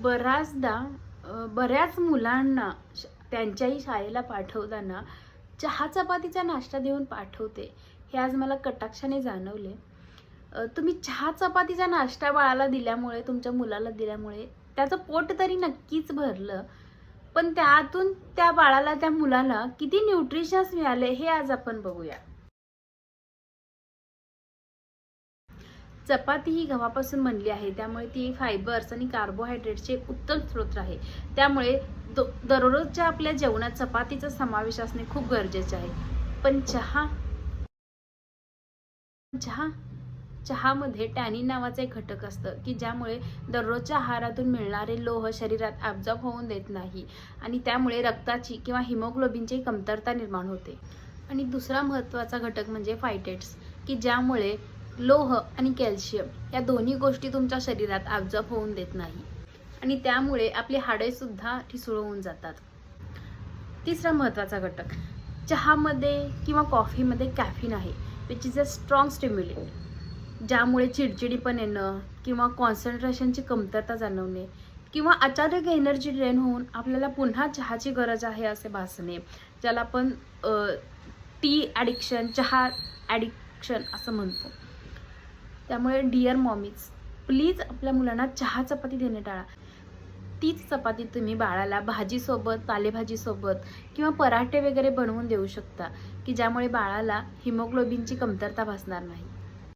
बऱ्याच मुलांना त्यांच्याही शाळेला पाठवताना चहा चपातीचा नाश्ता देऊन पाठवते, हे आज मला कटाक्षाने जाणवले. तुम्ही चहा चपातीचा नाश्ता बाळाला दिल्यामुळे, तुमच्या मुलाला दिल्यामुळे त्याचं पोट तरी नक्कीच भरलं, पण त्यातून त्या बाळाला, त्या मुलाला किती न्यूट्रिशन्स मिळाले हे आज आपण बघूया. चपाती ही गव्हापासून बनली आहे, त्यामुळे ती फायबर्स आणि कार्बोहायड्रेटचे उत्तम स्रोत आहे. त्यामुळे दररोजच्या आपल्या जेवणात चपातीचा समावेश असणे खूप गरजेचे आहे. पण चहामध्ये टॅनिन नावाचे एक घटक असतं की ज्यामुळे दररोजच्या आहारातून मिळणारे लोह शरीरात ॲब्झॉर्ब होऊन देत नाही आणि त्यामुळे रक्ताची किंवा हिमोग्लोबिनची कमतरता निर्माण होते. आणि दुसरा महत्त्वाचा घटक म्हणजे फायटेट्स, की ज्यामुळे लोह आणि कॅल्शियम या दोन्ही गोष्टी तुमच्या शरीरात ॲब्झॉर्ब होऊन देत नाही आणि त्यामुळे आपली हाडे सुद्धा ठिसूळ होऊन जातात. तिसरा महत्त्वाचा घटक, चहामध्ये किंवा कॉफीमध्ये कॅफीन आहे, which is a strong stimulant, ज्यामुळे चिडचिडीपण येणं किंवा कॉन्सन्ट्रेशनची कमतरता जाणवणे किंवा अचानक एनर्जी ड्रेन होऊन आपल्याला पुन्हा चहाची गरज आहे असे भासणे, ज्याला आपण टी ॲडिक्शन, चहा ॲडिक्शन असं म्हणतो. त्यामुळे डिअर मॉमीज, प्लीज आपल्या मुलांना चहा चपाती देणे टाळा. तीच चपाती तुम्ही बाळाला भाजीसोबत, पालेभाजीसोबत किंवा पराठे वगैरे बनवून देऊ शकता, की ज्यामुळे बाळाला हिमोग्लोबिनची कमतरता भासणार नाही.